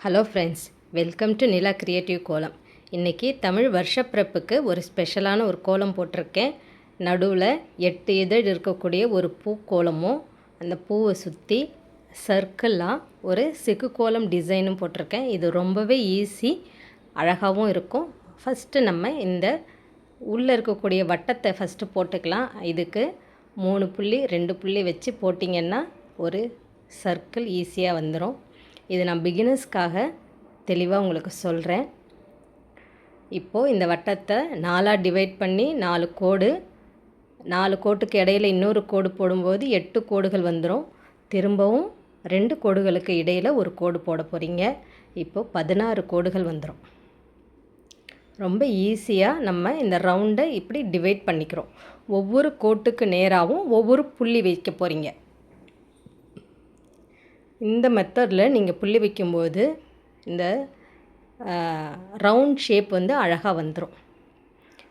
Hello friends, welcome to Nila creative கோலம். இன்றைக்கி தமிழ் வருஷப்பிறப்புக்கு ஒரு ஸ்பெஷலான ஒரு கோலம் போட்டிருக்கேன். நடுவில் 8 இதழ் இருக்கக்கூடிய ஒரு பூ கோலமும் அந்த பூவை சுற்றி சர்க்கிளாக ஒரு சிக்கு கோலம் டிசைனும் போட்டிருக்கேன். இது ரொம்பவே ஈஸி, அழகாகவும் இருக்கும். ஃபஸ்ட்டு நம்ம இந்த உள்ளே இருக்கக்கூடிய வட்டத்தை ஃபஸ்ட்டு போட்டுக்கலாம். இதுக்கு 3 புள்ளி 2 புள்ளி வச்சு போட்டிங்கன்னா ஒரு சர்க்கிள் ஈஸியாக வந்துடும். இது நான் பிகினர்ஸ்க்காக தெளிவாக உங்களுக்கு சொல்கிறேன். இப்போது இந்த வட்டத்தை 4ஆக டிவைட் பண்ணி 4 கோடு, 4 கோட்டுக்கு இடையில் இன்னொரு கோடு போடும்போது 8 கோடுகள் வந்துடும். திரும்பவும் 2 கோடுகளுக்கு இடையில் ஒரு கோடு போட போகிறீங்க. இப்போது 16 கோடுகள் வந்துடும். ரொம்ப ஈஸியாக நம்ம இந்த ரவுண்டை இப்படி டிவைட் பண்ணிக்கிறோம். ஒவ்வொரு கோட்டுக்கு நேராகவும் ஒவ்வொரு புள்ளி வைக்க போகிறீங்க. இந்த மெத்தடில் நீங்கள் புள்ளி வைக்கும்போது இந்த ரவுண்ட் ஷேப் அழகாக வந்துடும்.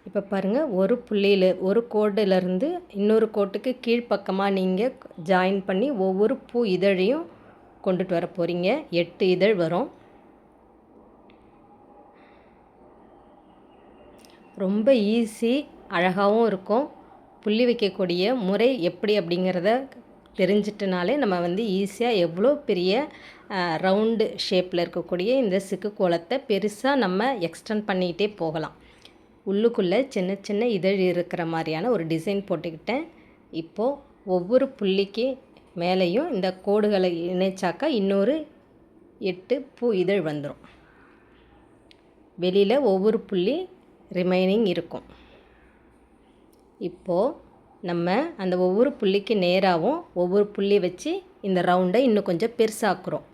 இப்போ பாருங்கள், ஒரு புள்ளியில் ஒரு கோடிலேருந்து இன்னொரு கோட்டுக்கு கீழ்ப்பக்கமாக நீங்கள் ஜாயின் பண்ணி ஒவ்வொரு பூ இதழையும் கொண்டுட்டு வர போகிறீங்க. 8 இதழ் வரும். ரொம்ப ஈஸி, அழகாகவும் இருக்கும். புள்ளி வைக்கக்கூடிய முறை எப்படி அப்படிங்கிறத தெரிஞ்சிட்டனாலே நம்ம ஈஸியாக எவ்வளோ பெரிய ரவுண்டு ஷேப்பில் இருக்கக்கூடிய இந்த சிக்கு கோலத்தை பெருசாக நம்ம எக்ஸ்டெண்ட் பண்ணிக்கிட்டே போகலாம். உள்ளுக்குள்ளே சின்ன சின்ன இதழ் இருக்கிற மாதிரியான ஒரு டிசைன் போட்டுக்கிட்டேன். இப்போது ஒவ்வொரு புள்ளிக்கு மேலேயும் இந்த கோடுகளை இணைச்சாக்கா இன்னொரு 8 பூ இதழ் வந்துடும். வெளியில் ஒவ்வொரு புள்ளி ரிமைனிங் இருக்கும். இப்போது நம்ம அந்த ஒவ்வொரு புள்ளிக்கு நேராகவும் ஒவ்வொரு புள்ளி வச்சு இந்த ரவுண்டை இன்னும் கொஞ்சம் பெருசாக்குறோம்.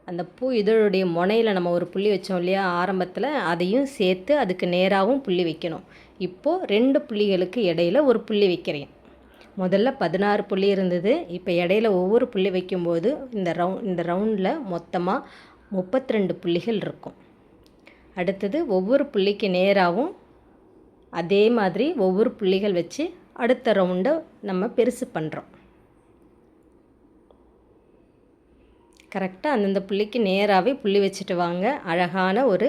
அந்த பூ இதழுடைய முனையில் நம்ம ஒரு புள்ளி வச்சோம் இல்லையா ஆரம்பத்தில், அதையும் சேர்த்து அதுக்கு நேராகவும் புள்ளி வைக்கணும். இப்போது 2 புள்ளிகளுக்கு இடையில் ஒரு புள்ளி வைக்கிறேன். முதல்ல 16 புள்ளி இருந்தது. இப்போ இடையில ஒவ்வொரு புள்ளி வைக்கும்போது இந்த ரவுண்டில் மொத்தமாக 32 புள்ளிகள் இருக்கும். அடுத்தது ஒவ்வொரு புள்ளிக்கு நேராகவும் அதே மாதிரி ஒவ்வொரு புள்ளிகள் வச்சு அடுத்த ரவுண்டை நம்ம பெருசு பண்ணுறோம். கரெக்டாக அந்தந்த புள்ளிக்கு நேராகவே புள்ளி வச்சுட்டு வாங்க. அழகான ஒரு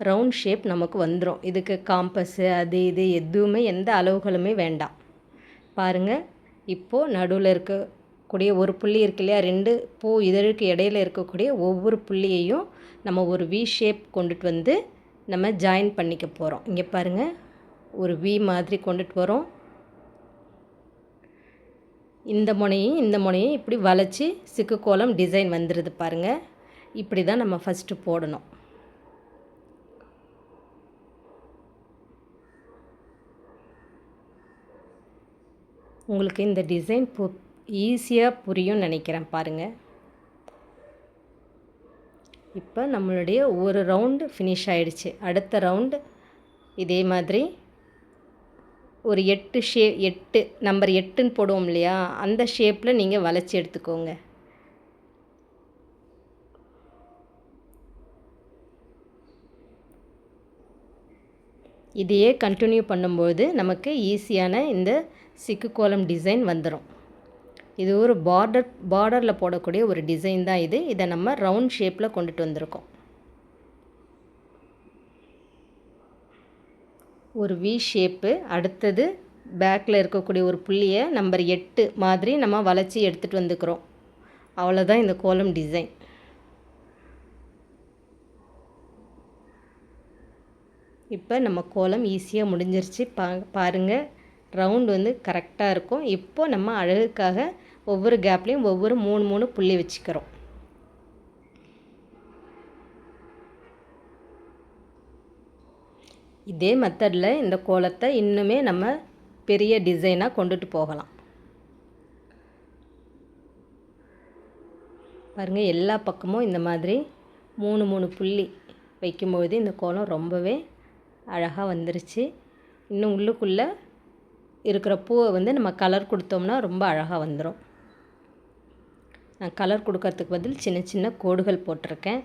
ரவுண்ட் ஷேப் நமக்கு வந்துடும். இதுக்கு காம்பஸ்ஸு அது இது எதுவுமே எந்த அளவுகளுமே வேண்டாம். பாருங்கள், இப்போது நடுவில் இருக்கக்கூடிய ஒரு புள்ளி இருக்கு இல்லையா, 2 பூ இதழுக்கு இடையில் இருக்கக்கூடிய ஒவ்வொரு புள்ளியையும் நம்ம ஒரு வி ஷேப் கொண்டுட்டு நம்ம ஜாயின் பண்ணிக்க போகிறோம். இங்கே பாருங்கள், ஒரு வி மாதிரி கொண்டுட்டு வரோம். இந்த முனையும் இப்படி வளைச்சி சிக்கு கோலம் டிசைன் வந்துடுது பாருங்கள். இப்படி தான் நம்ம ஃபஸ்ட்டு போடணும். உங்களுக்கு இந்த டிசைன் ஈஸியாக புரியும்னு நினைக்கிறேன். பாருங்கள், இப்போ நம்மளுடைய ஒரு ரவுண்டு ஃபினிஷ் ஆகிடுச்சு. அடுத்த ரவுண்டு இதே மாதிரி ஒரு 8 நம்பர் 8ன்னு போடுவோம் இல்லையா, அந்த ஷேப்பில் நீங்கள் வளைச்சி எடுத்துக்கோங்க. இதையே கண்டினியூ பண்ணும்போது நமக்கு ஈஸியான இந்த சிக்கு கோலம் டிசைன் வந்துடும். இது ஒரு பார்டரில் போடக்கூடிய ஒரு டிசைன் தான் இது. இதை நம்ம ரவுண்ட் ஷேப்பில் கொண்டுட்டு வந்திருக்கோம். ஒரு வி ஷேப்பு. அடுத்தது பேக்கில் இருக்கக்கூடிய ஒரு புள்ளியை நம்பர் 8 மாதிரி நம்ம வளைச்சி எடுத்துகிட்டு வந்துக்கிறோம். அவ்வளோதான் இந்த கோலம் டிசைன். இப்போ நம்ம கோலம் ஈஸியாக முடிஞ்சிருச்சு. பாருங்கள், ரவுண்டு கரெக்டாக இருக்கும். இப்போ நம்ம அழகுக்காக ஒவ்வொரு கேப்லேயும் ஒவ்வொரு 3 புள்ளி வச்சுக்கிறோம். இதே மெத்தடில் இந்த கோலத்தை இன்னுமே நம்ம பெரிய டிசைனாக கொண்டுட்டு போகலாம். பாருங்கள், எல்லா பக்கமும் இந்த மாதிரி 3 புள்ளி வைக்கும்போது இந்த கோலம் ரொம்பவே அழகாக வந்துருச்சு. இன்னும் உள்ளுக்குள்ளே இருக்கிற பூவை நம்ம கலர் கொடுத்தோம்னா ரொம்ப அழகாக வந்துடும். நான் கலர் கொடுக்கறதுக்கு பதில் சின்ன சின்ன கோடுகள் போட்டிருக்கேன்.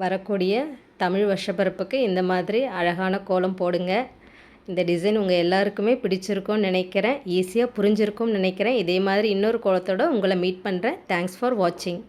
வரக்கூடிய தமிழ் வருஷப்பிறப்புக்கு இந்த மாதிரி அழகான கோலம் போடுங்க. இந்த டிசைன் உங்கள் எல்லாருக்குமே பிடிச்சிருக்கும்னு நினைக்கிறேன். ஈஸியாக புரிஞ்சிருக்கும்னு நினைக்கிறேன். இதே மாதிரி இன்னொரு கோலத்தோட உங்களை மீட் பண்ணுறேன். தேங்க்ஸ் ஃபார் வாட்சிங்.